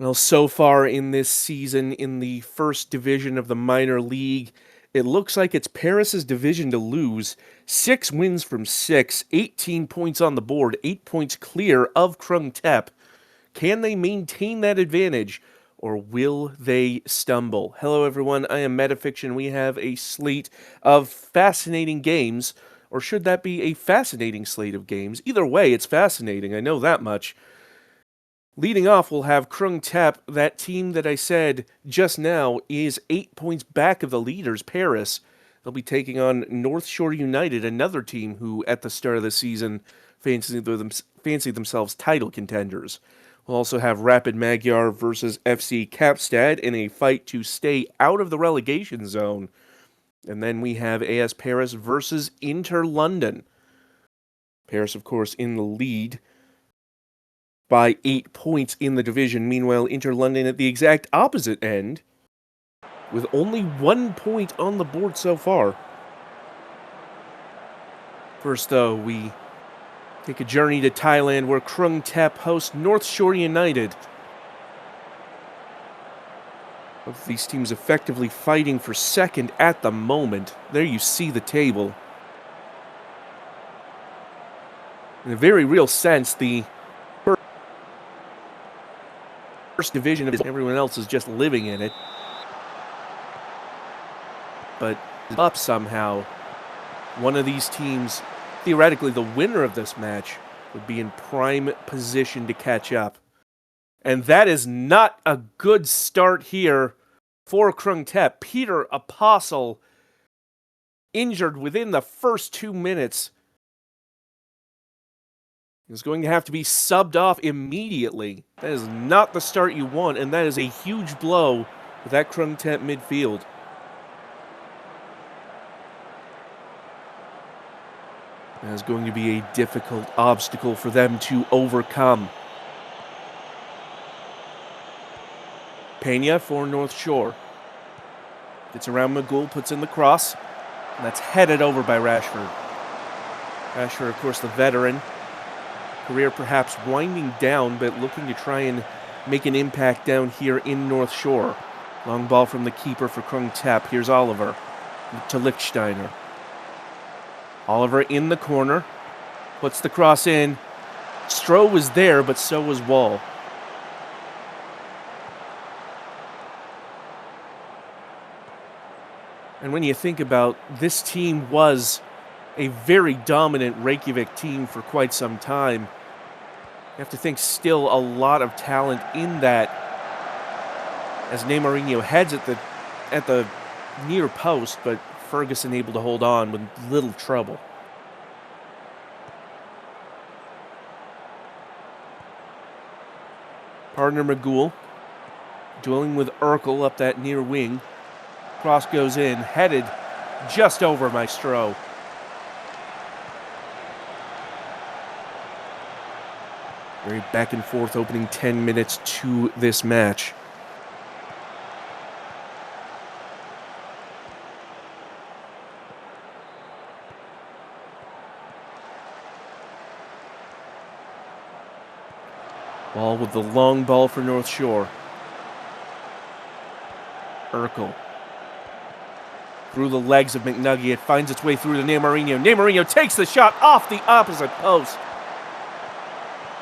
Well, so far in this season, in the first division of the minor league, it looks like it's Paris's division to lose. 6 wins from 6, 18 points on the board, 8 points clear of Krung Tep. Can they maintain that advantage, or will they stumble? Hello, everyone. I am Metafiction. We have a slate of fascinating games, or should that be a fascinating slate of games? Either way, it's fascinating. I know that much. Leading off, we'll have Krung Tep. That team that I said just now is 8 points back of the leaders, Paris. They'll be taking on North Shore United, another team who, at the start of the season, fancy themselves title contenders. We'll also have Rapid Magyar versus FC Kapstad in a fight to stay out of the relegation zone. And then we have AS Paris versus Inter London. Paris, of course, in the lead by 8 points in the division. Meanwhile, Inter London at the exact opposite end, with only 1 point on the board so far. First, though, we take a journey to Thailand, where Krung Tep hosts North Shore United. Both these teams effectively fighting for second at the moment. There you see the table. In a very real sense, the first division of everyone else is just living in it. But up somehow, one of these teams, theoretically the winner of this match, would be in prime position to catch up. And that is not a good start here for Krung Tep. Peter Apostle injured within the first 2 minutes. Is going to have to be subbed off immediately. That is not the start you want, and that is a huge blow with that Krung Tep midfield. That is going to be a difficult obstacle for them to overcome. Pena for North Shore. Gets around Magul, puts in the cross, and that's headed over by Rashford. Rashford, of course, the veteran. Career perhaps winding down, but looking to try and make an impact down here in North Shore. Long ball from the keeper for Krung Tep. Here's Oliver to Lichtsteiner. Oliver in the corner, puts the cross in. Stroh was there, but so was Wall. And when you think about this team was a very dominant Reykjavik team for quite some time, you have to think still a lot of talent in that, as Neymarinho heads at the near post, but Ferguson able to hold on with little trouble. Partner Magul dueling with Urkel up that near wing. Cross goes in, headed just over Maestro. Very back and forth opening 10 minutes to this match. Ball with the long ball for North Shore. Urkel. Through the legs of McNuggy, it finds its way through to Neymarinho. Neymarinho takes the shot off the opposite post.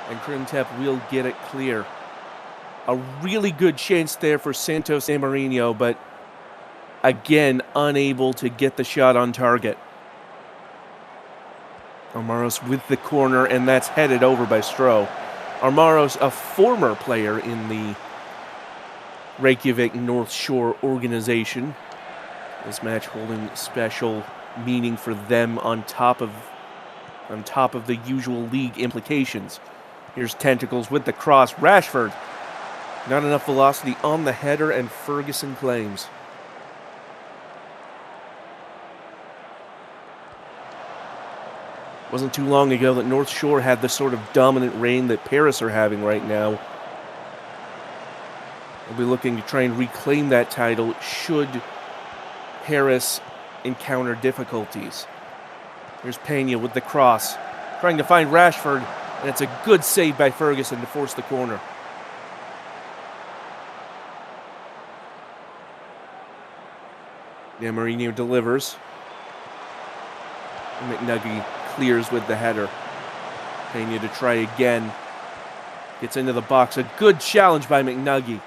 And Krung Tep will get it clear. A really good chance there for Santos Neymarinho, but again, unable to get the shot on target. Armaros with the corner, and that's headed over by Stroh. Armaros, a former player in the Reykjavik North Shore organization. This match holding special meaning for them on top of the usual league implications. Here's Tentacles with the cross. Rashford, not enough velocity on the header, and Ferguson claims. Wasn't too long ago that North Shore had the sort of dominant reign that Paris are having right now. We'll be looking to try and reclaim that title should Paris encounter difficulties. Here's Pena with the cross, trying to find Rashford, and it's a good save by Ferguson to force the corner. Mourinho delivers. And McNuggy clears with the header. Pena to try again. Gets into the box. A good challenge by McNuggy.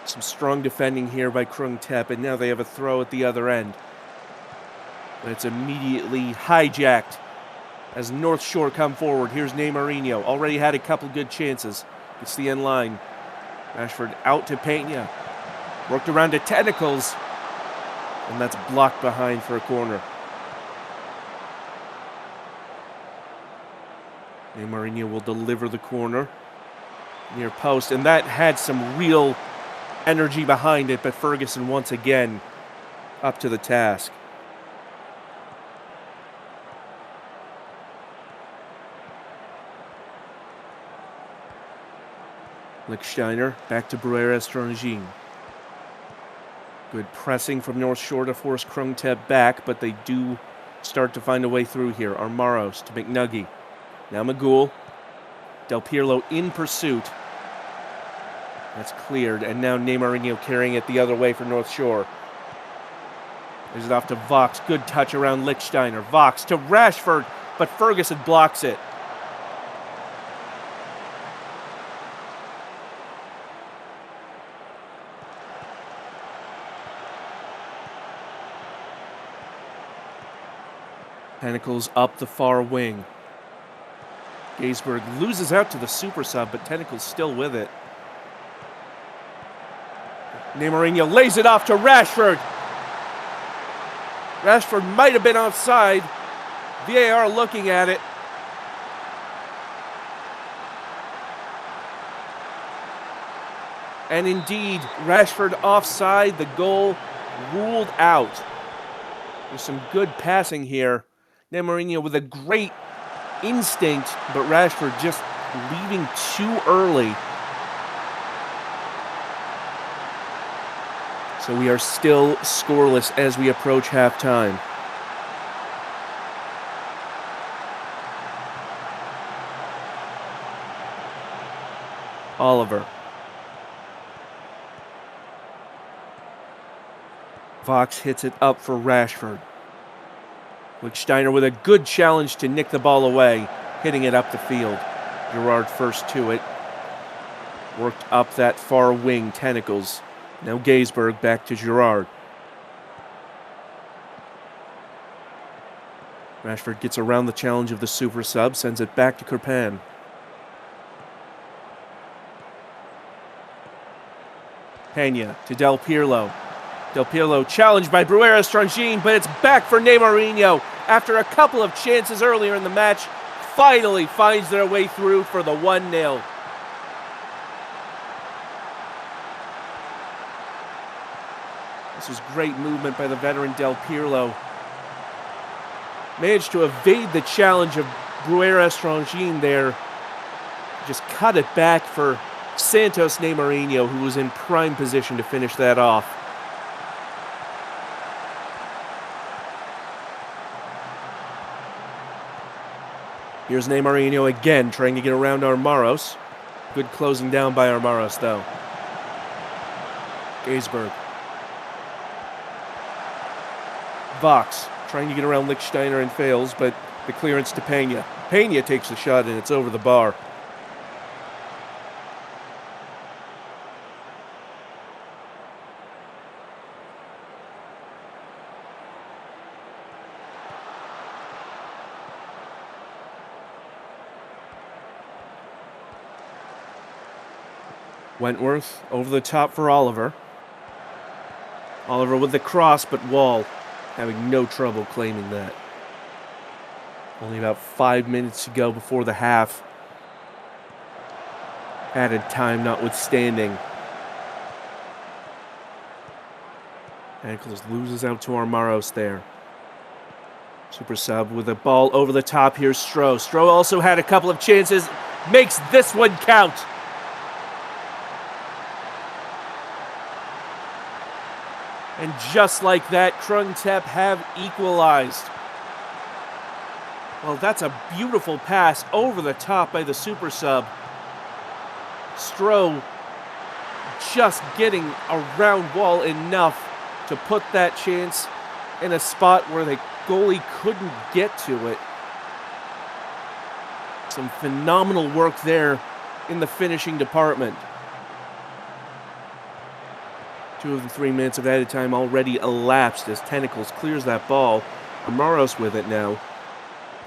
Some strong defending here by Krung Tep, and now they have a throw at the other end. But it's immediately hijacked as North Shore come forward. Here's Mourinho. Already had a couple good chances. It's the end line. Rashford out to Pena. Worked around to Tentacles. And that's blocked behind for a corner. Mourinho will deliver the corner. Near post. And that had some real energy behind it. But Ferguson once again up to the task. Lichtsteiner back to Bruera-Strongin. Good pressing from North Shore to force Krung Tep back, but they do start to find a way through here. Armaros to McNuggy. Now Magul. Del Pirlo in pursuit. That's cleared, and now Mourinho carrying it the other way for North Shore. There's it off to Vox. Good touch around Lichtsteiner. Vox to Rashford, but Ferguson blocks it. Tentacles up the far wing. Gaisberg loses out to the super sub, but Tentacles still with it. Mourinho lays it off to Rashford. Rashford might have been offside. VAR looking at it. And indeed, Rashford offside. The goal ruled out. There's some good passing here. Mourinho with a great instinct, but Rashford just leaving too early. So we are still scoreless as we approach halftime. Oliver. Vox hits it up for Rashford. Lichtsteiner with a good challenge to nick the ball away, hitting it up the field. Gerrard first to it. Worked up that far wing, Tentacles. Now Gaisberg back to Gerrard. Rashford gets around the challenge of the super sub, sends it back to Kurpan. Pena to Del Pirlo. Del Pirlo challenged by Bruera-Strongin, but it's back for Mourinho after a couple of chances earlier in the match. Finally finds their way through for the 1-0. This was great movement by the veteran Del Pirlo. Managed to evade the challenge of Bruera-Strongin there. Just cut it back for Santos Mourinho, who was in prime position to finish that off. Here's Mourinho again, trying to get around Armaros. Good closing down by Armaros, though. Gaisberg. Vox, trying to get around Lichtsteiner and fails, but the clearance to Pena. Pena takes the shot, and it's over the bar. Wentworth over the top for Oliver. Oliver with the cross, but Wall having no trouble claiming that. Only about 5 minutes to go before the half. Added time notwithstanding. Ankles loses out to Armaros there. Super sub with a ball over the top. Here's Stroh. Stroh also had a couple of chances. Makes this one count. And just like that, Krung Tep have equalized. Well, that's a beautiful pass over the top by the super sub. Stroh just getting around Wall enough to put that chance in a spot where the goalie couldn't get to it. Some phenomenal work there in the finishing department. 2 of the 3 minutes of added time already elapsed as Tentacles clears that ball. Amaros with it now.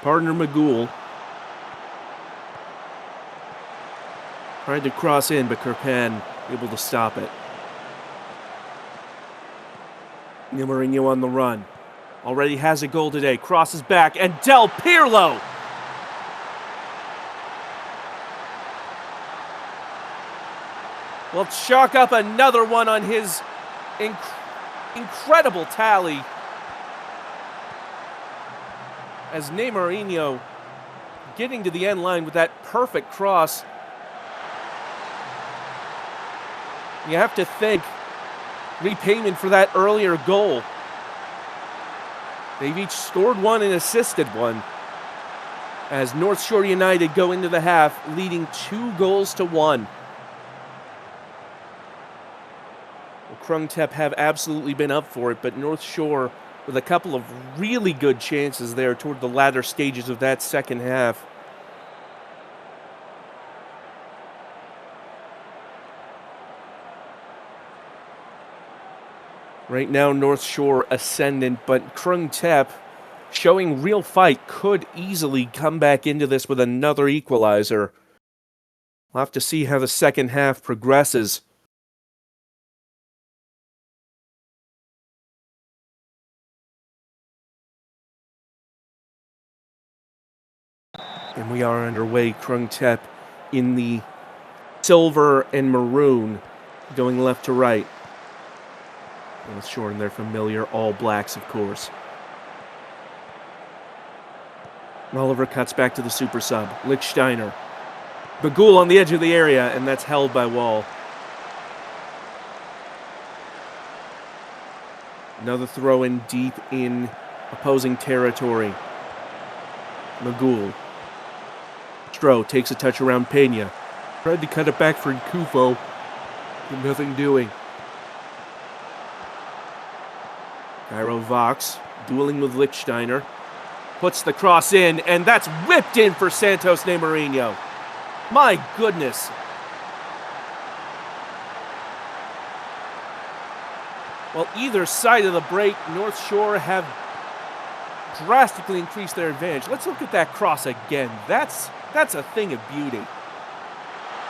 Partner McGool tried to cross in, but Kirpan able to stop it. Mourinho on the run. Already has a goal today. Crosses back, and Del Pirlo! Will chalk up another one on his incredible tally. As Mourinho getting to the end line with that perfect cross. You have to think repayment for that earlier goal. They've each scored one and assisted one. As North Shore United go into the half, leading 2-1. Well, Krung Thep have absolutely been up for it, but North Shore with a couple of really good chances there toward the latter stages of that second half. Right now, North Shore ascendant, but Krung Thep, showing real fight, could easily come back into this with another equalizer. We'll have to see how the second half progresses. And we are underway. Krung Thep in the silver and maroon, going left to right. North Shore in their familiar All Blacks, of course. Oliver cuts back to the super sub. Lichtsteiner. Bagul on the edge of the area, and that's held by Wall. Another throw in deep in opposing territory. Magul. Stroh takes a touch around Pena. Tried to cut it back for Kufo, but nothing doing. Cairo Vox, dueling with Lichtsteiner, puts the cross in, and that's whipped in for Santos Mourinho. My goodness. Well, either side of the break, North Shore have drastically increased their advantage. Let's look at that cross again. That's a thing of beauty.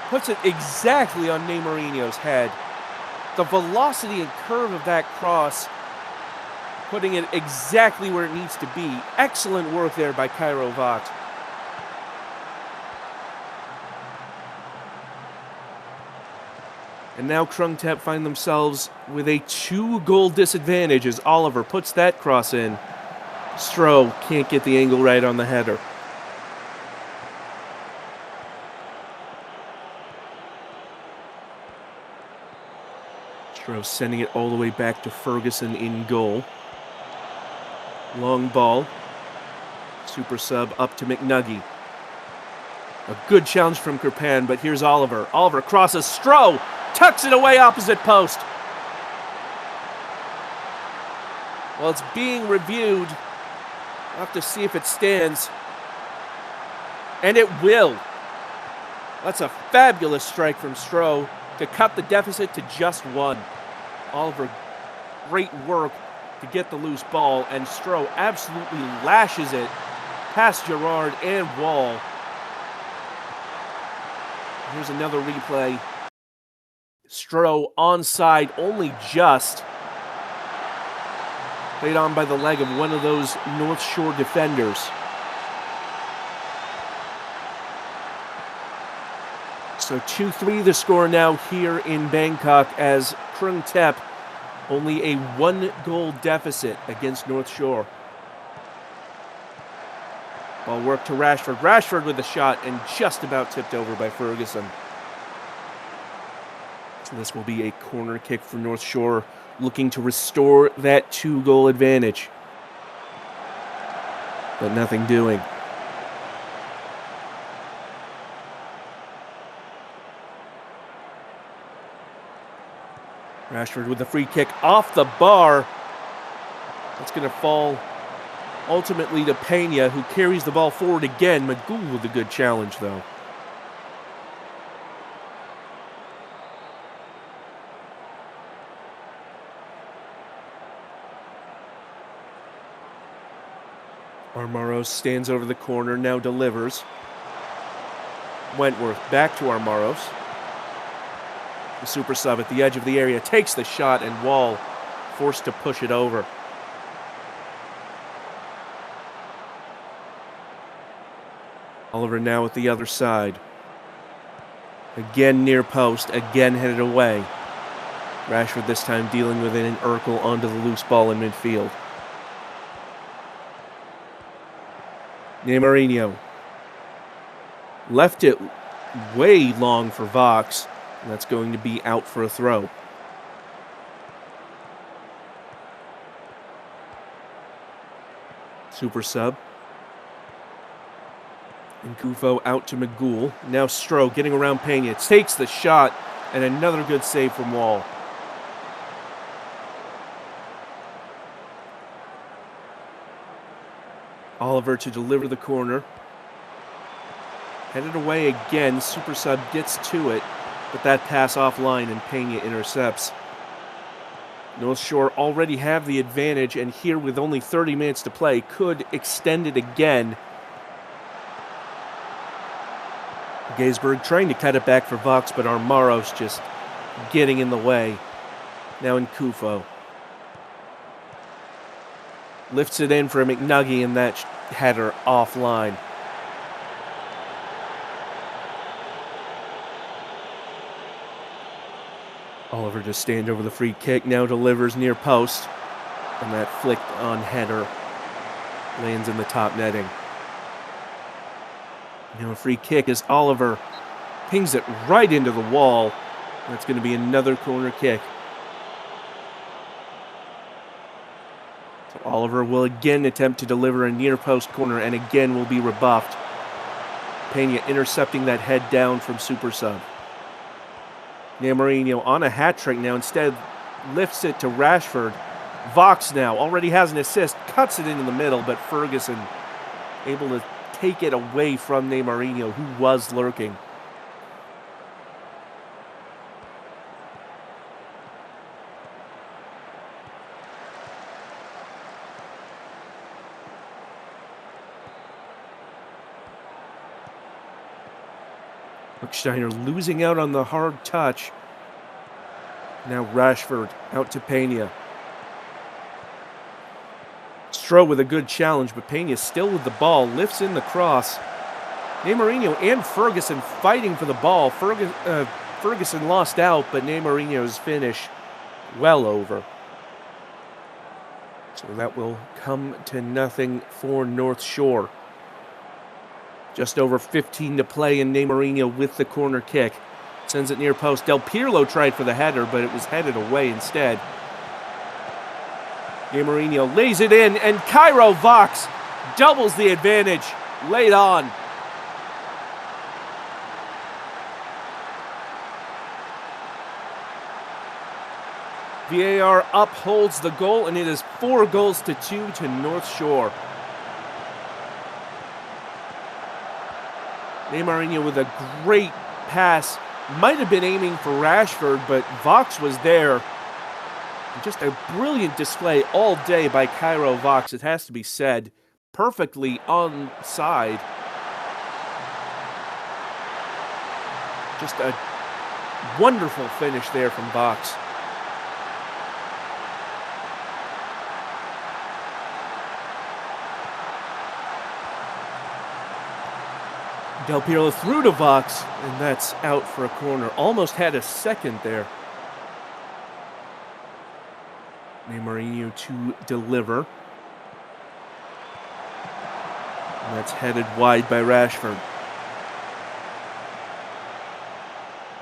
Puts it exactly on Mourinho's head. The velocity and curve of that cross, putting it exactly where it needs to be. Excellent work there by Cairo Vox. And now Krung Thep find themselves with a 2-goal disadvantage as Oliver puts that cross in. Stroh can't get the angle right on the header. Stroh sending it all the way back to Ferguson in goal. Long ball. Super sub up to McNuggy. A good challenge from Kirpan, but here's Oliver. Oliver crosses. Stroh tucks it away opposite post. Well, it's being reviewed. We'll have to see if it stands. And it will. That's a fabulous strike from Stroh to cut the deficit to just 1. Oliver, great work to get the loose ball, and Stroh absolutely lashes it past Gerard and Wall. Here's another replay. Stroh onside only just. Played on by the leg of one of those North Shore defenders. So 2-3 the score now here in Bangkok as Krung Thep only a 1-goal deficit against North Shore. Ball work to Rashford. Rashford with a shot and just about tipped over by Ferguson. So this will be a corner kick for North Shore, looking to restore that 2-goal advantage. But nothing doing. Rashford with the free kick off the bar. That's going to fall ultimately to Pena, who carries the ball forward again. Magul with a good challenge, though. Armaros stands over the corner, now delivers. Wentworth back to Armaros. The super sub at the edge of the area takes the shot, and Wall forced to push it over. Oliver now at the other side. Again near post, again headed away. Rashford this time dealing with it, and Urkel onto the loose ball in midfield. Neymarinho left it way long for Vox, and that's going to be out for a throw. Super sub. And Kufo out to Magul. Now Stroh getting around Pena. Takes the shot, and another good save from Wall. Oliver to deliver the corner. Headed away again. Super sub gets to it, but that pass offline, and Pena intercepts. North Shore already have the advantage, and here with only 30 minutes to play could extend it again. Gaisberg trying to cut it back for Vox, but Armaros just getting in the way. Now in Kufo. Lifts it in for McNuggy, and that header offline. Oliver just stand over the free kick, now delivers near post, and that flicked on header lands in the top netting. Now a free kick as Oliver pings it right into the wall. That's going to be another corner kick. So Oliver will again attempt to deliver a near post corner, and again will be rebuffed. Pena intercepting that head down from super sub. Neymarinho on a hat trick now, instead lifts it to Rashford. Vox now already has an assist, cuts it into the middle, but Ferguson able to take it away from Neymarinho, who was lurking. Steiner losing out on the hard touch. Now Rashford out to Pena. Stroh with a good challenge, but Pena still with the ball, lifts in the cross. Neymarinho and Ferguson fighting for the ball. Ferguson lost out, but Neymarinho's finish well over. So that will come to nothing for North Shore. Just over 15 to play, and Neymarinho with the corner kick. Sends it near post. Del Pirlo tried for the header, but it was headed away instead. Neymarinho lays it in, and Cairo Vox doubles the advantage late on. VAR upholds the goal, and it is 4-2 to North Shore. Neymarinho with a great pass. Might have been aiming for Rashford, but Vox was there. Just a brilliant display all day by Cairo Vox, it has to be said. Perfectly onside. Just a wonderful finish there from Vox. Del Pirlo through to Vox, and that's out for a corner. Almost had a second there. Neymarinho to deliver. And that's headed wide by Rashford.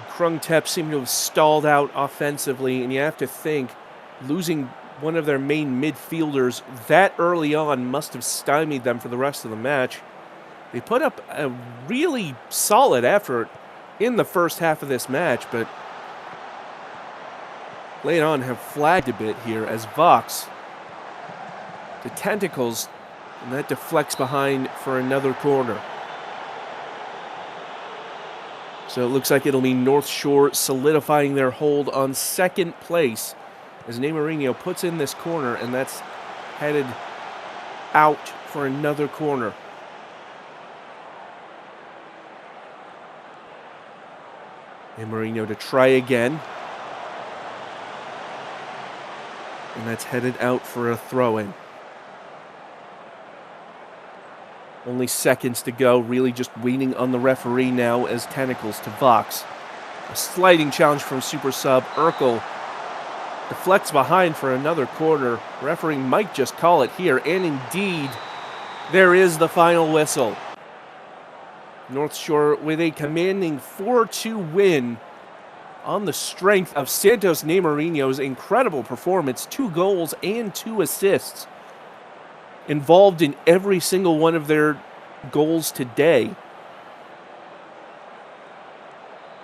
Krungtep seemed to have stalled out offensively, and you have to think losing one of their main midfielders that early on must have stymied them for the rest of the match. They put up a really solid effort in the first half of this match, but late on have flagged a bit here as Vox, the tentacles, and that deflects behind for another corner. So it looks like it'll be North Shore solidifying their hold on second place as Neymarino puts in this corner, and that's headed out for another corner. Neymarino to try again. And that's headed out for a throw-in. Only seconds to go, really just waiting on the referee now as tentacles to Vox. A sliding challenge from Super Sub. Urkel deflects behind for another corner. Referee might just call it here, and indeed, there is the final whistle. North Shore with a commanding 4-2 win on the strength of Santos Neymarino's incredible performance, 2 goals and 2 assists. Involved in every single one of their goals today.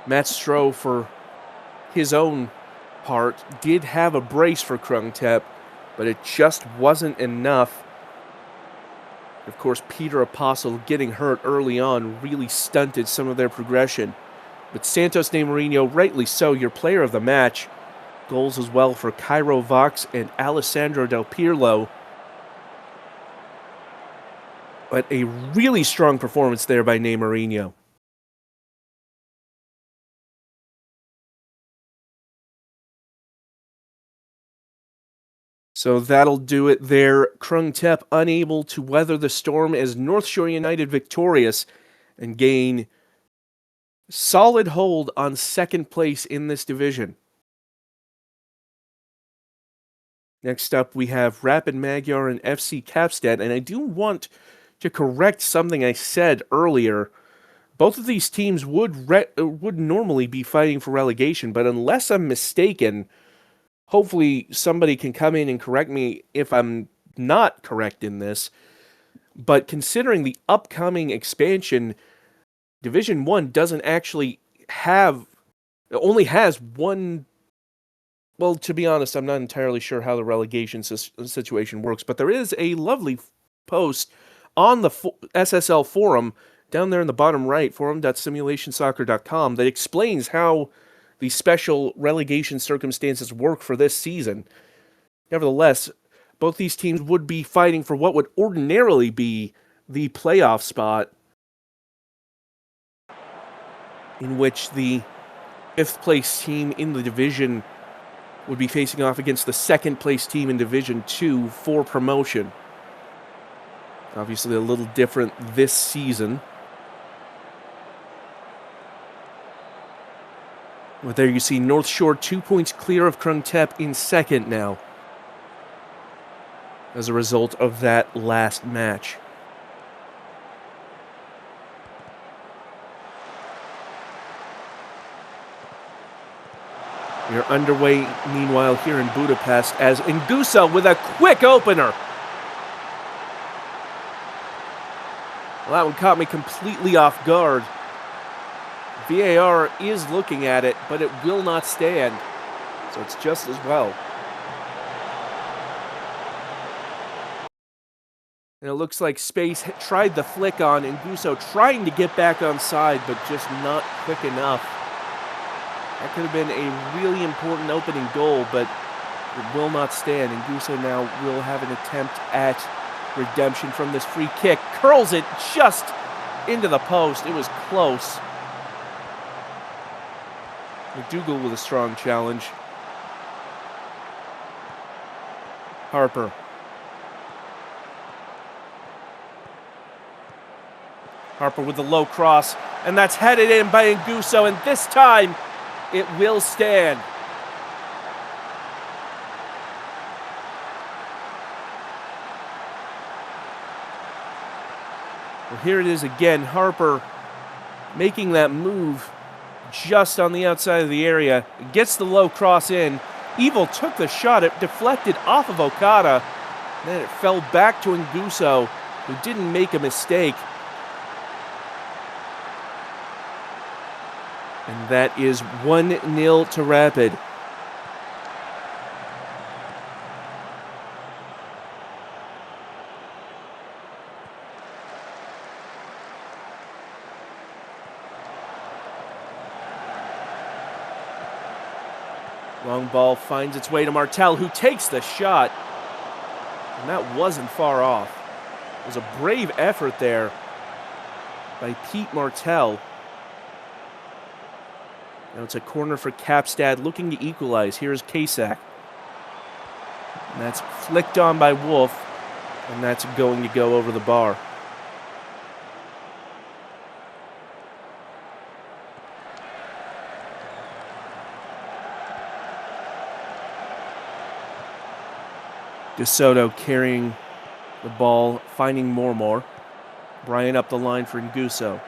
Matt Stroh, for his own part, did have a brace for Krungtep, but it just wasn't enough. Of course, Peter Apostle getting hurt early on really stunted some of their progression. But Santos Neymarino, rightly so, your player of the match. Goals as well for Cairo Vox and Alessandro Del Pirlo. But a really strong performance there by Neymarino. So that'll do it there. Krungtep unable to weather the storm as North Shore United victorious and gain solid hold on second place in this division. Next up, we have Rapid Magyar and FC Kapstadt, and I do want to correct something I said earlier. Both of these teams would normally be fighting for relegation, but unless I'm mistaken, hopefully somebody can come in and correct me if I'm not correct in this, but considering the upcoming expansion, Division 1 doesn't actually only has one. Well, to be honest, I'm not entirely sure how the relegation situation works, but there is a lovely post on the SSL forum down there in the bottom right, forum.simulationsoccer.com, that explains how the special relegation circumstances work for this season. Nevertheless, both these teams would be fighting for what would ordinarily be the playoff spot, in which the 5th place team in the division would be facing off against the 2nd place team in Division 2 for promotion. Obviously a little different this season. But there you see North Shore 2 points clear of Krungtep in second now, as a result of that last match. We are underway, meanwhile, here in Budapest, as Nguso with a quick opener. Well, that one caught me completely off guard. VAR is looking at it, but it will not stand. So it's just as well. And it looks like Space tried the flick on Nguso, trying to get back on side, but just not quick enough. That could have been a really important opening goal, but it will not stand. And Nguso now will have an attempt at redemption from this free kick. Curls it just into the post. It was close. McDougall with a strong challenge. Harper. Harper with the low cross, and that's headed in by Nguso, and this time it will stand. Well, here it is again. Harper making that move just on the outside of the area. Gets the low cross in. Evil took the shot. It deflected off of Okada. Then it fell back to Nguso, who didn't make a mistake. And that is 1-0 to Rapid. Long ball finds its way to Martel, who takes the shot. And that wasn't far off. It was a brave effort there by Pete Martel. Now it's a corner for Kapstad, looking to equalize. Here's Kasak. And that's flicked on by Wolf, and that's going to go over the bar. DeSoto carrying the ball, finding Mormor. Bryant up the line for Nguso.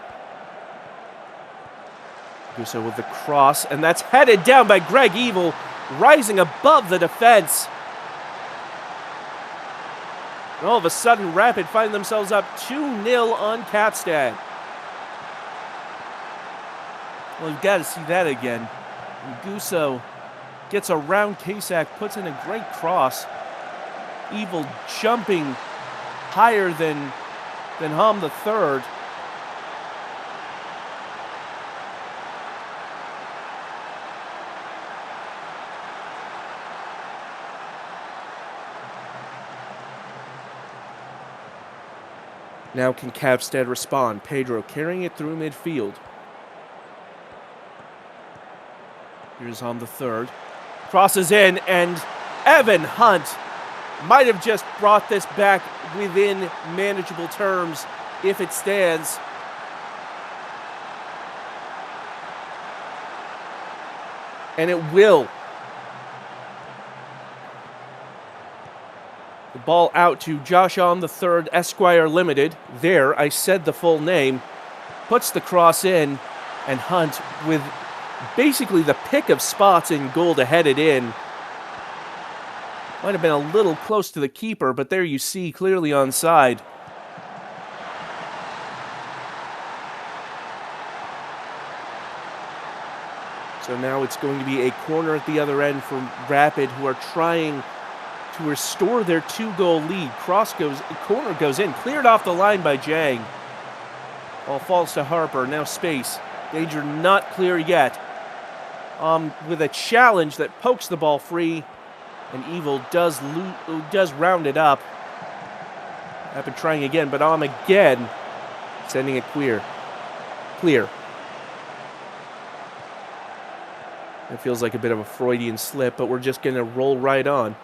Nguso with the cross, and that's headed down by Greg Evil, rising above the defense. And all of a sudden, Rapid find themselves up 2-0 on Kapstad. Well, you've got to see that again. Nguso gets around Kasak, puts in a great cross. Evil jumping higher than Ham the third. Now can Kapstad respond? Pedro carrying it through midfield. Here's Ham the third. Crosses in, and Evan Hunt might have just brought this back within manageable terms if it stands. And it will. The ball out to Josh On the third, Esquire Limited. There, I said the full name. Puts the cross in, and Hunt with basically the pick of spots in goal to head it in. Might have been a little close to the keeper, but there you see, clearly onside. So now it's going to be a corner at the other end for Rapid, who are trying to restore their 2-goal lead. Corner goes in, cleared off the line by Jang. Ball falls to Harper, now space. Danger not clear yet. With a challenge that pokes the ball free. And Evil does round it up. Rapid trying again, but again, sending it clear. It feels like a bit of a Freudian slip, but we're just going to roll right on.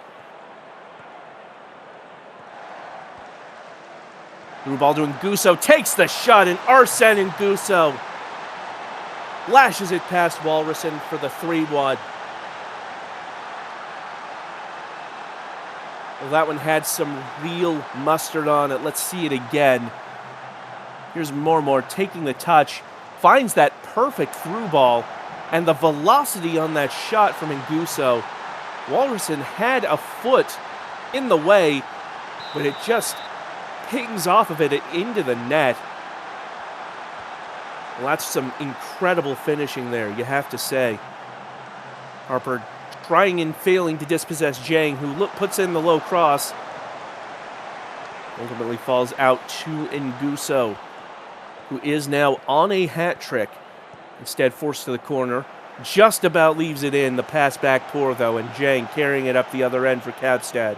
Through ball to Nguso, takes the shot, and Arsene Nguso lashes it past Walrusen for the 3-1. Well, that one had some real mustard on it. Let's see it again. Here's Mormor taking the touch, finds that perfect through ball, and the velocity on that shot from Nguso. Walrusen had a foot in the way, but it just pings off of it into the net. Well, that's some incredible finishing there, you have to say. Harper trying and failing to dispossess Jang, who puts in the low cross. Ultimately falls out to Nguso, who is now on a hat trick. Instead forced to the corner. Just about leaves it in. The pass back poor, though, and Jang carrying it up the other end for Kapstad.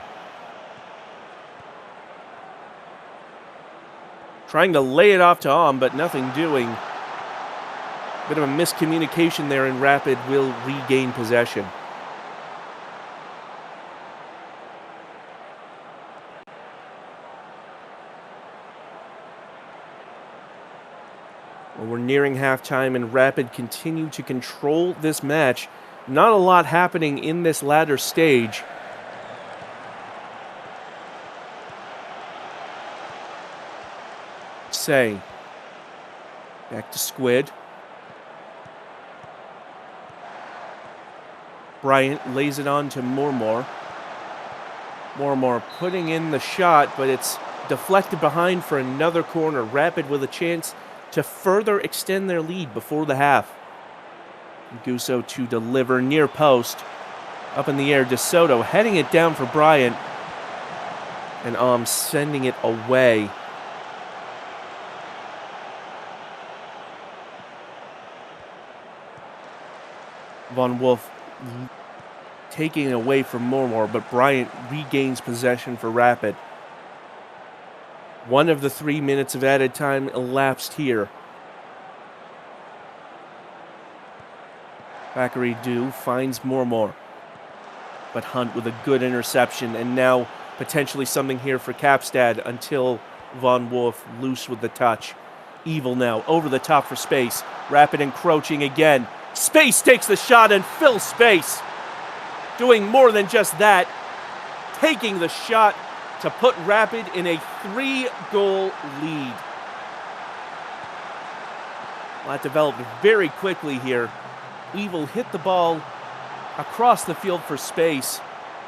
Trying to lay it off to Am, but nothing doing. Bit of a miscommunication there, and Rapid will regain possession. Well, we're nearing halftime, and Rapid continue to control this match. Not a lot happening in this latter stage. Say. Back to Squid. Bryant lays it on to Mormor. Mormor putting in the shot, but it's deflected behind for another corner. Rapid with a chance to further extend their lead before the half. Nguso to deliver near post. Up in the air, DeSoto heading it down for Bryant. And sending it away. Von Wolf taking it away from Mormor, but Bryant regains possession for Rapid. One of the 3 minutes of added time elapsed here. Quackery-Doo finds Mormor, but Hunt with a good interception, and now potentially something here for Kapstad until Von Wolf loose with the touch. Evil now, over the top for Space. Rapid encroaching again. Space takes the shot and fills Space. Doing more than just that, taking the shot to put Rapid in a 3-goal lead. Well, that developed very quickly here. Evil hit the ball across the field for Space.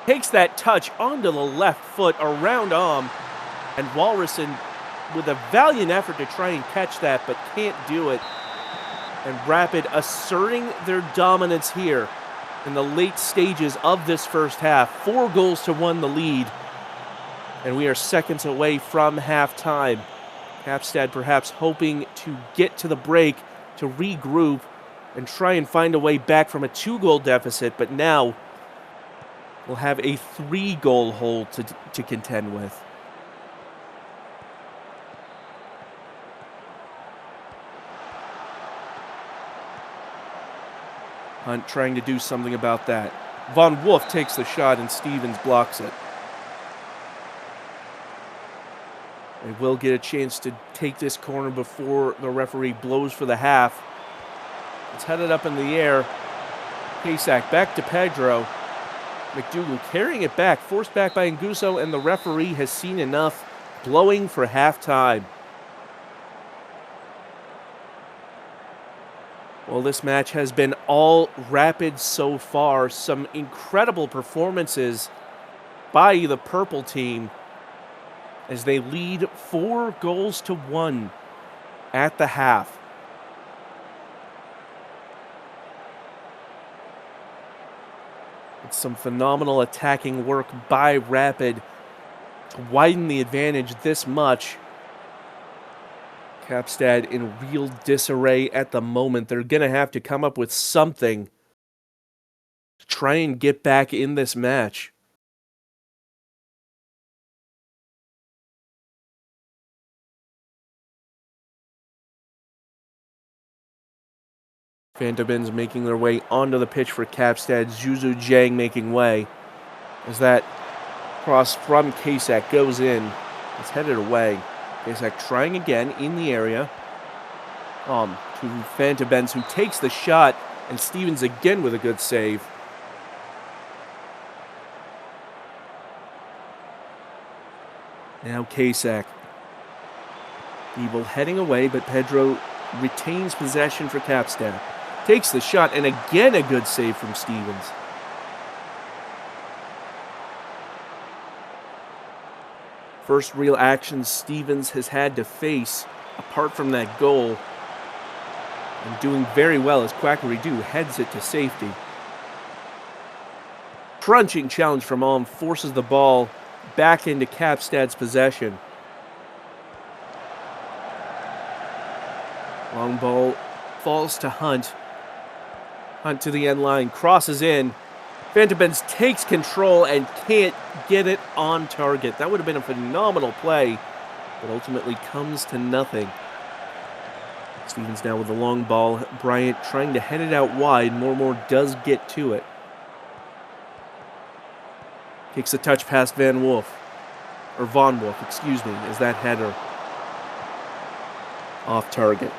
Takes that touch onto the left foot around Om. And Walrusen with a valiant effort to try and catch that, but can't do it. And Rapid asserting their dominance here in the late stages of this first half. 4-1 the lead. And we are seconds away from halftime. Kapstad perhaps hoping to get to the break, to regroup, and try and find a way back from a 2-goal deficit, but now we'll have a 3-goal hole to contend with. Hunt trying to do something about that. Von Wolf takes the shot and Stevens blocks it. They will get a chance to take this corner before the referee blows for the half. It's headed up in the air. Kasak back to Pedro. McDougal carrying it back, forced back by Nguso, and the referee has seen enough, blowing for halftime. Well, this match has been all Rapid so far. Some incredible performances by the purple team as they lead 4-1 at the half. It's some phenomenal attacking work by Rapid to widen the advantage this much. Kapstad in real disarray at the moment. They're going to have to come up with something to try and get back in this match. Phantomins making their way onto the pitch for Kapstad. Zhuzu Jiang making way as that cross from Kasak goes in. It's headed away. Kasak trying again in the area. To Phantomins, who takes the shot, and Stevens again with a good save. Now Kasak. Evil heading away, but Pedro retains possession for Kapstad. Takes the shot, and again a good save from Stevens. First real action Stevens has had to face, apart from that goal. And doing very well as Quackery-Doo heads it to safety. Crunching challenge from Alm forces the ball back into Kapstad's possession. Long ball falls to Hunt. Hunt to the end line, crosses in. Phantomins takes control and can't get it on target. That would have been a phenomenal play, but ultimately comes to nothing. Stevens now with the long ball. Bryant trying to head it out wide. Mormor does get to it. Kicks a touch past Von Wolf, excuse me, as that header off target.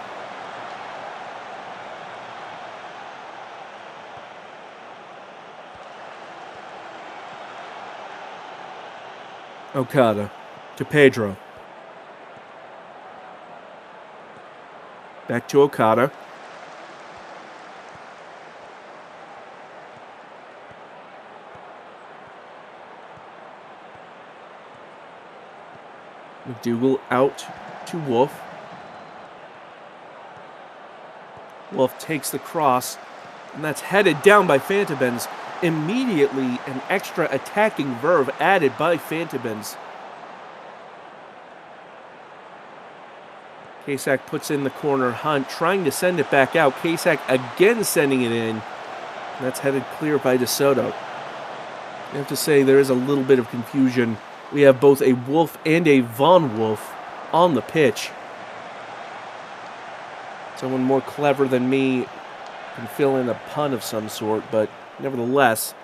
Okada to Pedro. Back to Okada. McDougal out to Wolf. Wolf takes the cross, and that's headed down by Phantomins. Immediately, an extra attacking verve added by Phantomins. Kasak puts in the corner. Hunt trying to send it back out. Kasak again sending it in. And that's headed clear by DeSoto. I have to say there is a little bit of confusion. We have both a Wolf and a Von Wolf on the pitch. Someone more clever than me can fill in a pun of some sort, but nevertheless,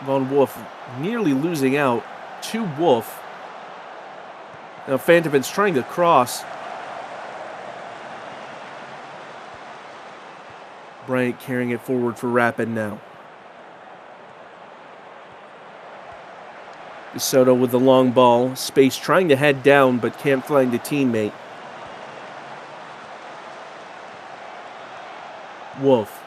Von Wolf nearly losing out to Wolf. Now Fantomin's trying to cross. Bryant carrying it forward for Rapid now. DeSoto with the long ball. Space trying to head down, but can't find a teammate. Wolf.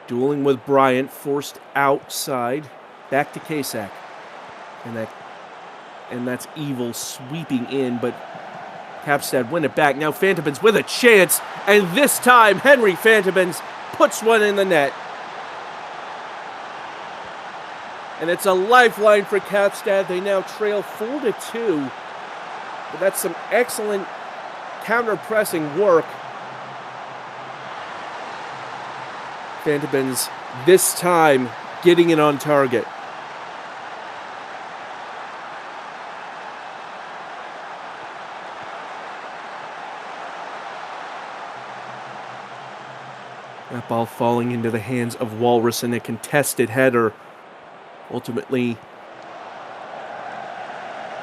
Dueling with Bryant, forced outside. Back to Kasak. And that's Evil sweeping in, but Kapstad win it back. Now Fantomins with a chance, and this time Henry Fantomins puts one in the net. And it's a lifeline for Kapstad. They now trail 4-2. But that's some excellent counter-pressing work. Fantomins this time getting it on target. That ball falling into the hands of Walrus in a contested header. Ultimately,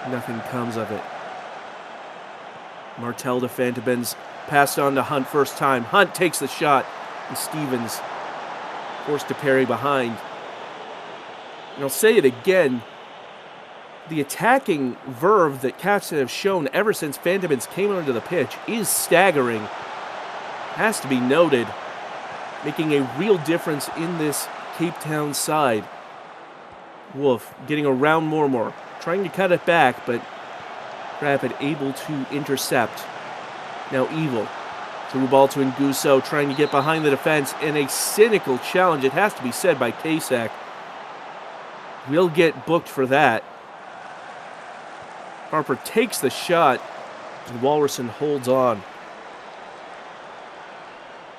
nothing comes of it. Martel to Fantomins, passed on to Hunt first time. Hunt takes the shot, and Stevens forced to parry behind. And I'll say it again, the attacking verve that Kapstad have shown ever since Fantomins came onto the pitch is staggering. Has to be noted, making a real difference in this Cape Town side. Wolf getting around Mormor, trying to cut it back, but Rapid able to intercept. Now Evil, through ball to Nguso, trying to get behind the defense, and a cynical challenge, it has to be said, by Kasak. Will get booked for that. Harper takes the shot, and Walrison holds on.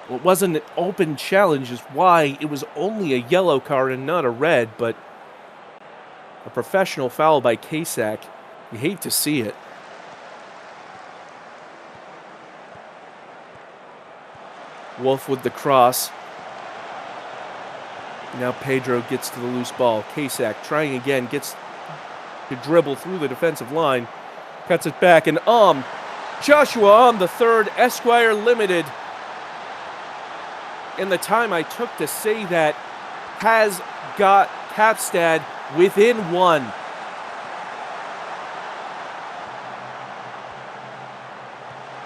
Well, it wasn't an open challenge, is why it was only a yellow card and not a red, but a professional foul by Kasak. You hate to see it. Wolf with the cross. Now Pedro gets to the loose ball. Kasak trying again, gets to dribble through the defensive line. Cuts it back, and Joshua on the third, Esquire Limited. In the time I took to say that, has got Kapstad within one.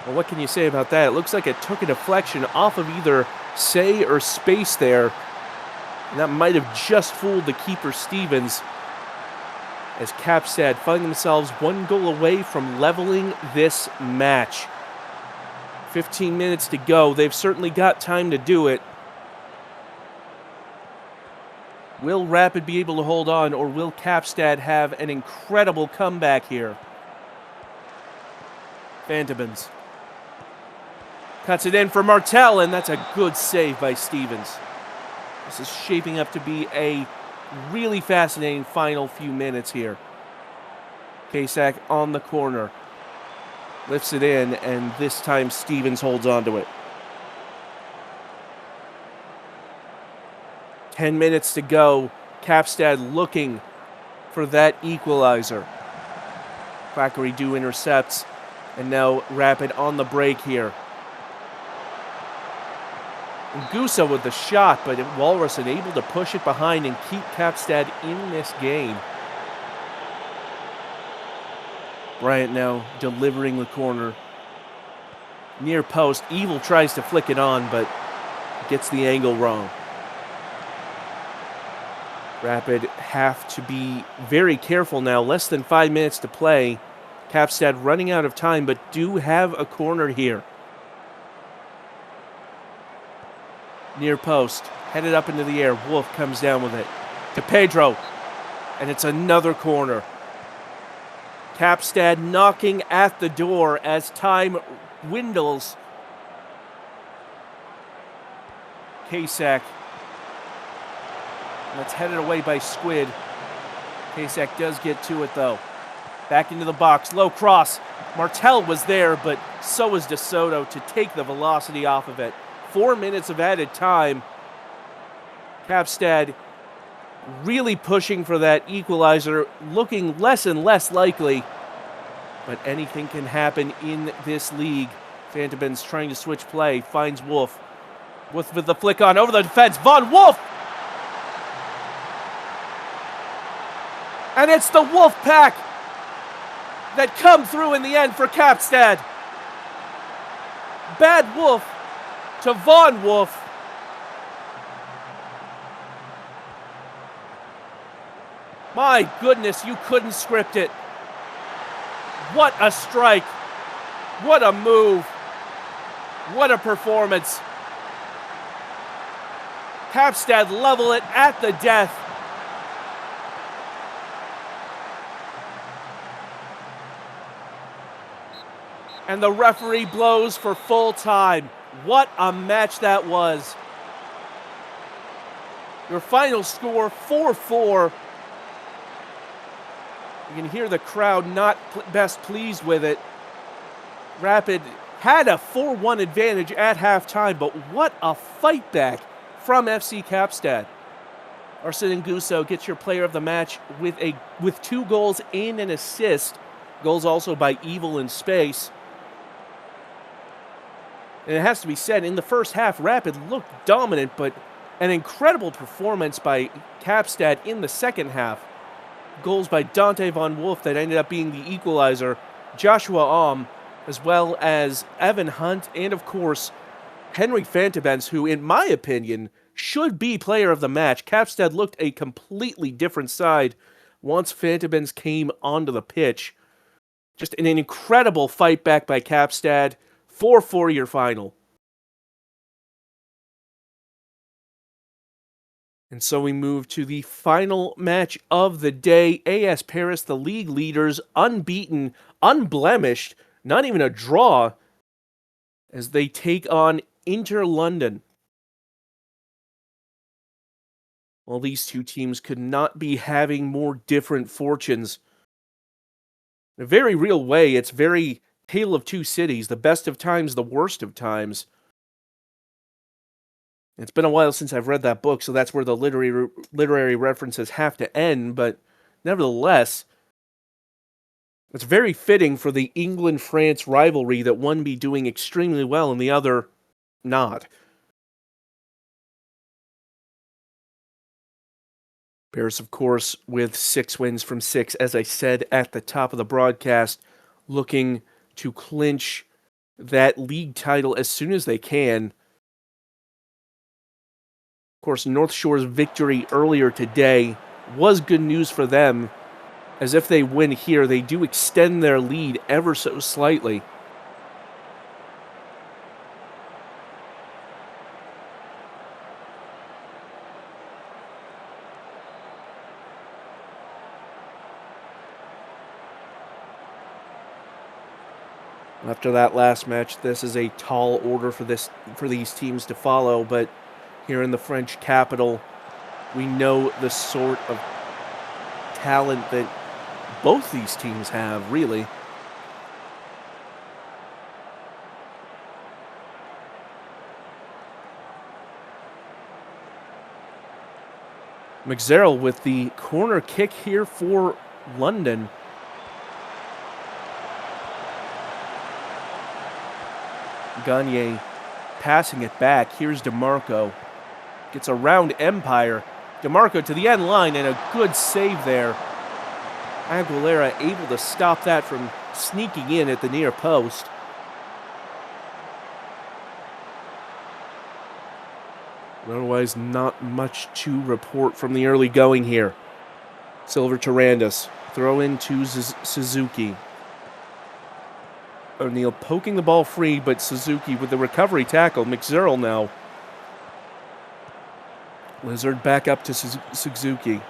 Well, what can you say about that? It looks like it took a deflection off of either Say or Space there. And that might have just fooled the keeper, Stevens, as Kapstad find themselves one goal away from leveling this match. 15 minutes to go. They've certainly got time to do it. Will Rapid be able to hold on, or will Kapstad have an incredible comeback here? Fantomins cuts it in for Martel, and that's a good save by Stevens. This is shaping up to be a really fascinating final few minutes here. Kasak on the corner. Lifts it in, and this time Stevens holds on to it. 10 minutes to go. Kapstad looking for that equalizer. Quackery intercepts, and now Rapid on the break here. Nguso with the shot, but Walrus unable to push it behind and keep Kapstad in this game. Bryant now delivering the corner. Near post, Evil tries to flick it on, but gets the angle wrong. Rapid have to be very careful now. Less than 5 minutes to play. Kapstad running out of time, but do have a corner here. Near post, headed up into the air. Wolf comes down with it to Pedro, and it's another corner. Kapstad knocking at the door as time dwindles. Kasak. That's headed away by Squid. Kasak does get to it, though. Back into the box. Low cross. Martel was there, but so was DeSoto to take the velocity off of it. 4 minutes of added time. Kapstad really pushing for that equalizer, looking less and less likely. But anything can happen in this league. Fantoben's trying to switch play. Finds Wolf. Wolf with the flick on over the defense. Von Wolf! And it's the Wolf Pack that come through in the end for Kapstad. Bad Wolf to Von Wolf. My goodness, you couldn't script it. What a strike. What a move. What a performance. Kapstad level it at the death. And the referee blows for full time. What a match that was. Your final score, 4-4. You can hear the crowd not best pleased with it. Rapid had a 4-1 advantage at halftime, but what a fight back from FC Kapstad. Arsene Nguso gets your player of the match with 2 goals and an assist. Goals also by Evil in Space. And it has to be said, in the first half, Rapid looked dominant, but an incredible performance by Kapstad in the second half. Goals by Dante Von Wolf that ended up being the equalizer, Joshua Aum, as well as Evan Hunt, and of course, Henrik Fantabens, who, in my opinion, should be player of the match. Kapstad looked a completely different side once Fantabens came onto the pitch. Just an incredible fight back by Kapstad. 4-4 your final. And so we move to the final match of the day. AS Paris, the league leaders, unbeaten, unblemished, not even a draw, as they take on Inter London. Well, these two teams could not be having more different fortunes. In a very real way, it's very Tale of Two Cities, the best of times, the worst of times. It's been a while since I've read that book, so that's where the literary references have to end, but nevertheless, it's very fitting for the England-France rivalry that one be doing extremely well and the other not. Paris, of course, with 6 wins from 6, as I said at the top of the broadcast, looking to clinch that league title as soon as they can. Of course, North Shore's victory earlier today was good news for them, as if they win here, they do extend their lead ever so slightly. After that last match, this is a tall order for these teams to follow, but here in the French capital, we know the sort of talent that both these teams have, really. McZerl with the corner kick here for London. Gagne passing it back. Here's DeMarco. Gets around Empire. DeMarco to the end line, and a good save there. Aguilera able to stop that from sneaking in at the near post. Otherwise, not much to report from the early going here. Silver to Randus. Throw in to Suzuki. O'Neal poking the ball free, but Suzuki with the recovery tackle. McZerl now. Lizard back up to Suzuki.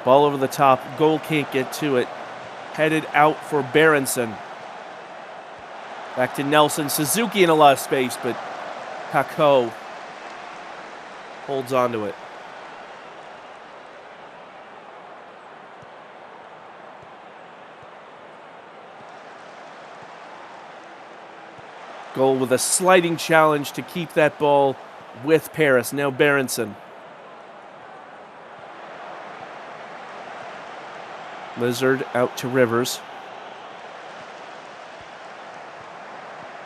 Ball over the top. Goal can't get to it. Headed out for Berenson. Back to Nelson. Suzuki in a lot of space, but Kakko holds onto it. Goal with a sliding challenge to keep that ball with Paris. Now Berenson. Lizard out to Rivers.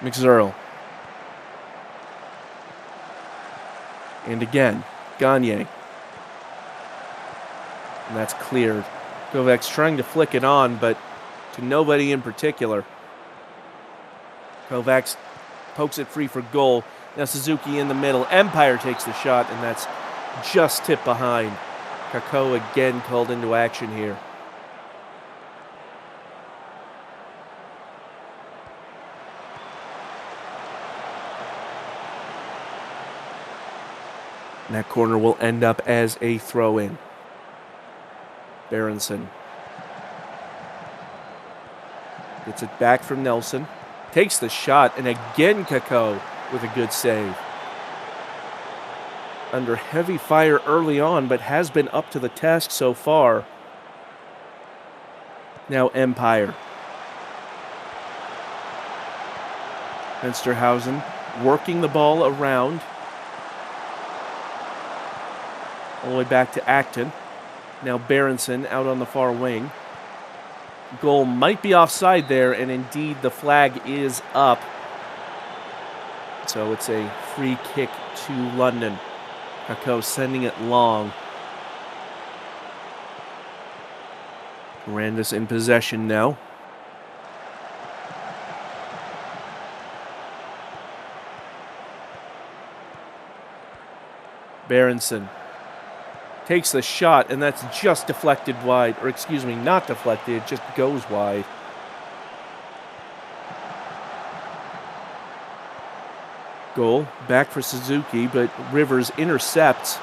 McZerl. And again, Gagne. And that's cleared. Kovacs trying to flick it on, but to nobody in particular. Kovacs pokes it free for goal. Now Suzuki in the middle. Empire takes the shot, and that's just tipped behind. Kakko again called into action here. And that corner will end up as a throw-in. Berenson gets it back from Nelson. Takes the shot, and again Kakko with a good save. Under heavy fire early on, but has been up to the task so far. Now Empire. Fensterhausen working the ball around. All the way back to Acton. Now Berenson out on the far wing. Goal might be offside there, and indeed the flag is up. So it's a free kick to London. Kakko sending it long. Randus in possession now. Berenson takes the shot, and that's just deflected wide. Or excuse me, not deflected, it just goes wide. Goal back for Suzuki, but Rivers intercepts.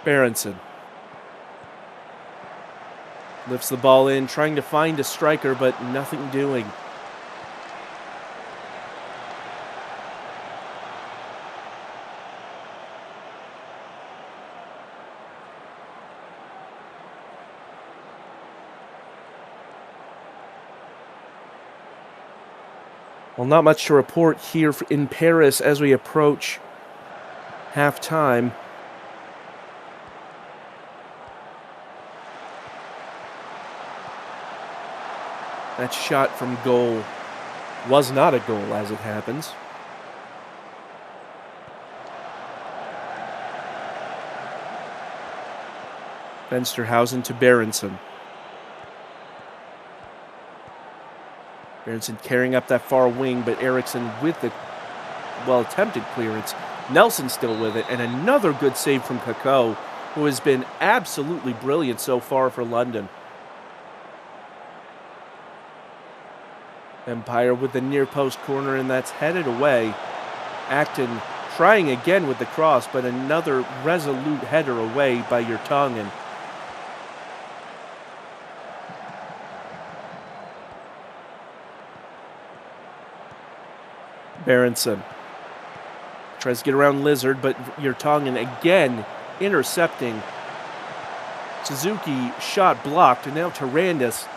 Berenson lifts the ball in, trying to find a striker, but nothing doing. Well, not much to report here in Paris as we approach halftime. That shot from goal was not a goal, as it happens. Fensterhausen to Berenson. Berenson carrying up that far wing, but Eriksson with the, attempted clearance. Nelson still with it, and another good save from Kakko, who has been absolutely brilliant so far for London. Empire with the near post corner, and that's headed away. Acton trying again with the cross, but another resolute header away by Yurtongen. Berenson tries to get around Lizard, but Yurtongen again intercepting. Suzuki shot blocked, and now Tarandis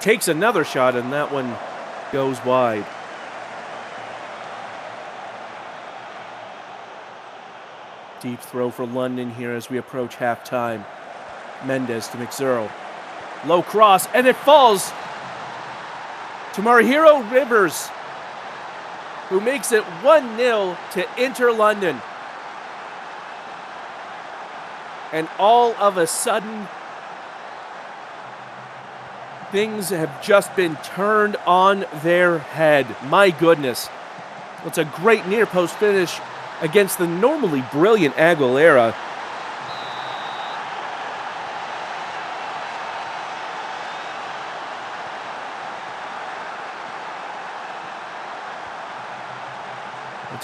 takes another shot, and that one goes wide. Deep throw for London here as we approach halftime. Mendes to McZerl. Low cross, and it falls to Marihiro Rivers, who makes it 1-0 to Inter London. And all of a sudden, things have just been turned on their head. My goodness. It's a great near post finish against the normally brilliant Aguilera.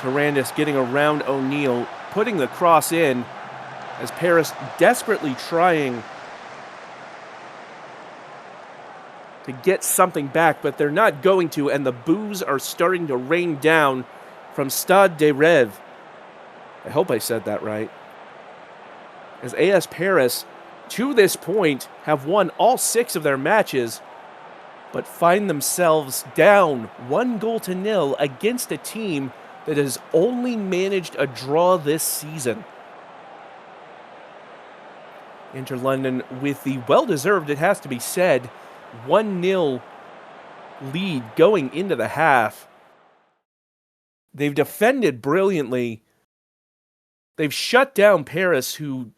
Tarandis getting around O'Neill, putting the cross in as Paris desperately trying to get something back, but they're not going to, and the boos are starting to rain down from Stade de Rêve. I hope I said that right. As AS Paris, to this point, have won all 6 of their matches, but find themselves down 1-0 against a team that has only managed a draw this season. Inter London with the well-deserved, it has to be said, 1-0 lead going into the half. They've defended brilliantly. They've shut down Paris, who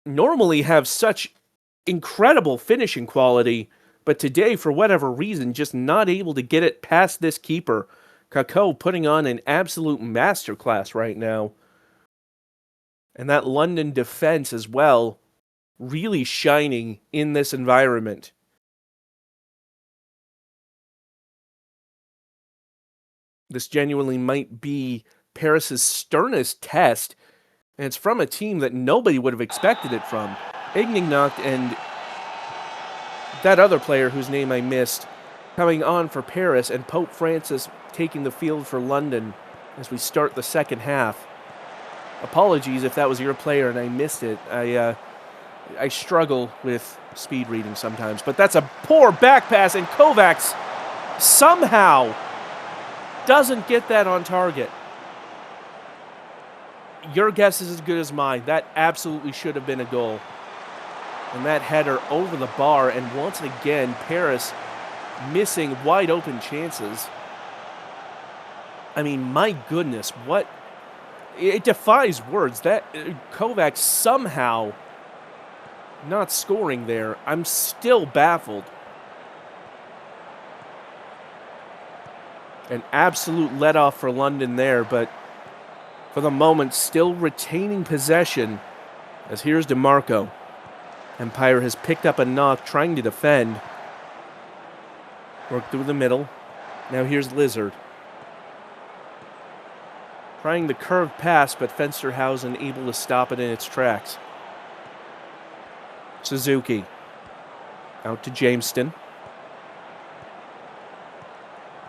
normally have such incredible finishing quality, but today, for whatever reason, just not able to get it past this keeper. Kakao putting on an absolute masterclass right now. And that London defense as well, really shining in this environment. This genuinely might be Paris's sternest test, and it's from a team that nobody would have expected it from. Ignac and that other player whose name I missed coming on for Paris, and Pope Francis taking the field for London as we start the second half. Apologies if that was your player and I missed it. I struggle with speed reading sometimes, but that's a poor back pass, and Kovacs somehow doesn't get that on target. Your guess is as good as mine. That absolutely should have been a goal. And that header over the bar, and once again, Paris missing wide open chances. I mean, my goodness, what? It defies words. That Kovacs somehow not scoring there. I'm still baffled. An absolute let-off for London there, but for the moment, still retaining possession, as here's DeMarco. Empire has picked up a knock, trying to defend. Work through the middle. Now here's Lizard. Trying the curved pass, but Fensterhausen able to stop it in its tracks. Suzuki. Out to Jameston.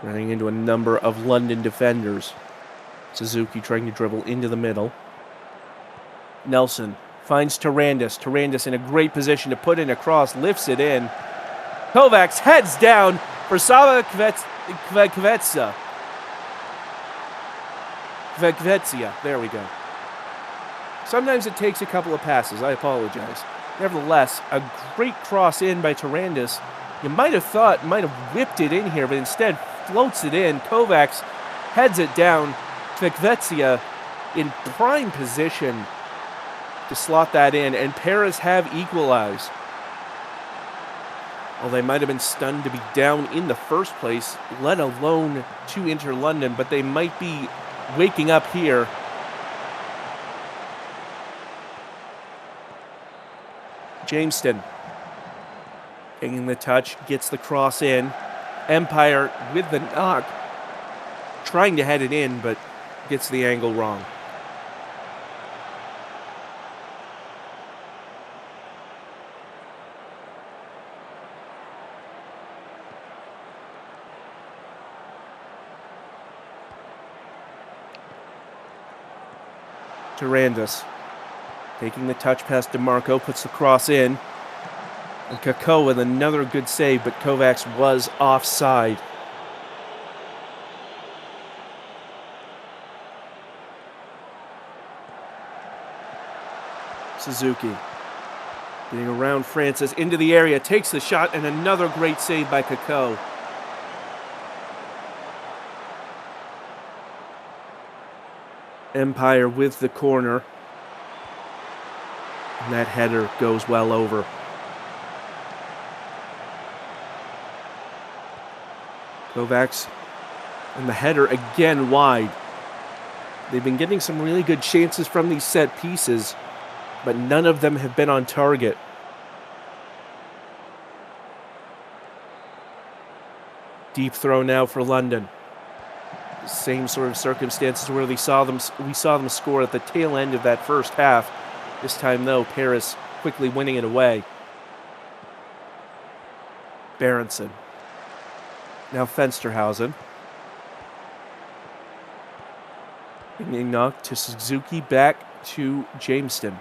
Running into a number of London defenders. Suzuki trying to dribble into the middle. Nelson finds Tarandis. Tarandis in a great position to put in a cross, lifts it in. Kovacs heads down for Sava Kvetsa. There we go. Sometimes it takes a couple of passes. I apologize. Nevertheless, a great cross in by Tarandis. You might have thought, might have whipped it in here, but instead floats it in. Kovacs heads it down. Kvetsia in prime position to slot that in, and Paris have equalized. Well, they might have been stunned to be down in the first place, let alone to Inter London, but they might be waking up here. Jameston taking the touch, gets the cross in. Empire with the knock, trying to head it in, but gets the angle wrong. Tarandis taking the touch past DeMarco, puts the cross in. And Kakao with another good save, but Kovacs was offside. Suzuki getting around Francis into the area, takes the shot, and another great save by Kakao. Empire with the corner. And that header goes well over. Kovacs and the header again wide. They've been getting some really good chances from these set pieces, but none of them have been on target. Deep throw now for London. Same sort of circumstances where we saw them score at the tail end of that first half. This time, though, Paris quickly winning it away. Berenson. Now Fensterhausen. Knocked to Suzuki, back to Jameston.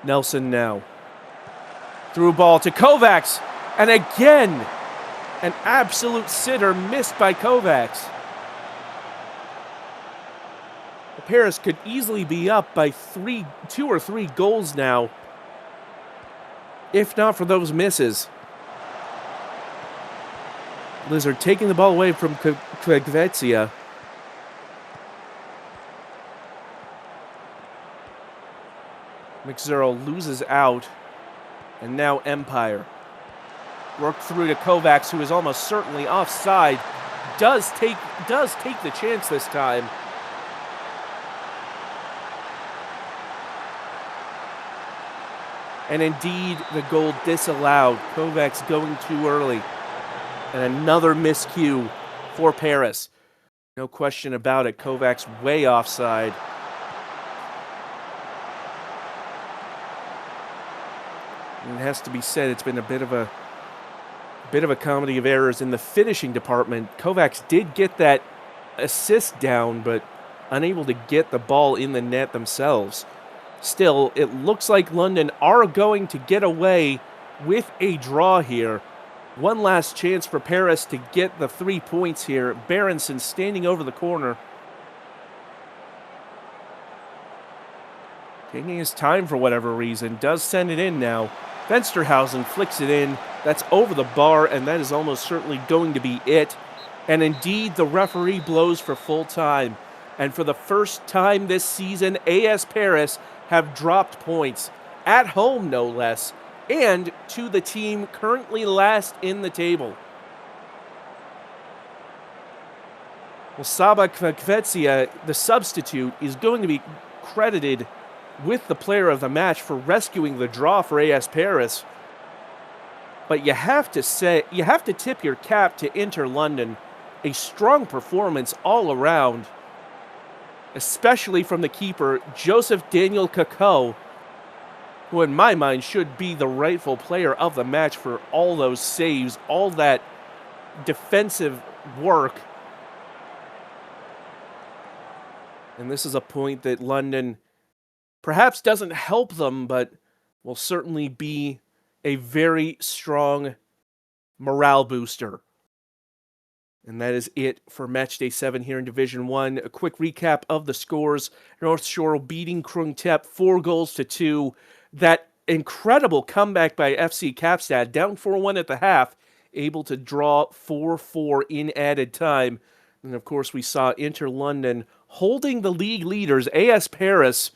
Nelson now. Through ball to Kovacs. And again, an absolute sitter missed by Kovacs. Paris could easily be up by 2 or 3 goals now, if not for those misses. Lizard taking the ball away from Kvekvetsia. McZerl loses out. And now Empire. Worked through to Kovacs, who is almost certainly offside. Does take the chance this time. And indeed, the goal disallowed. Kovacs going too early. And another miscue for Paris. No question about it. Kovacs way offside. And it has to be said, it's been a bit of a comedy of errors in the finishing department. Kovacs did get that assist down, but unable to get the ball in the net themselves. Still, it looks like London are going to get away with a draw here. One last chance for Paris to get the 3 points here. Berenson standing over the corner. Taking his time for whatever reason. Does send it in now. Fensterhausen flicks it in. That's over the bar, and that is almost certainly going to be it. And indeed, the referee blows for full time. And for the first time this season, AS Paris have dropped points. At home, no less. And to the team currently last in the table. Well, Saba Kvekvetsia, the substitute, is going to be credited with the player of the match for rescuing the draw for AS Paris. But you have to tip your cap to Inter London. A strong performance all around, especially from the keeper, Joseph Daniel Kakao, who in my mind should be the rightful player of the match for all those saves, all that defensive work. And this is a point that London perhaps doesn't help them, but will certainly be a very strong morale booster. And that is it for Matchday 7 here in Division 1. A quick recap of the scores. North Shore beating Krung Thep 4-2. That incredible comeback by FC Kapstad, down 4-1 at the half, able to draw 4-4 in added time. And of course, we saw Inter London holding the league leaders, AS Paris,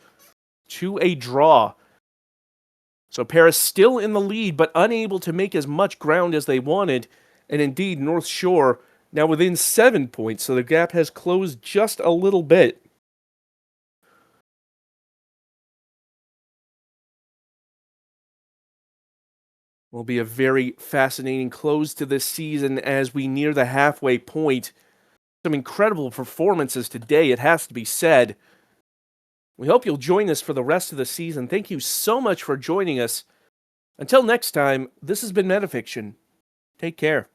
to a draw. So Paris still in the lead, but unable to make as much ground as they wanted. And indeed, North Shore now within 7 points, so the gap has closed just a little bit. Will be a very fascinating close to this season as we near the halfway point. Some incredible performances today, it has to be said. We hope you'll join us for the rest of the season. Thank you so much for joining us. Until next time, this has been Metafiction. Take care.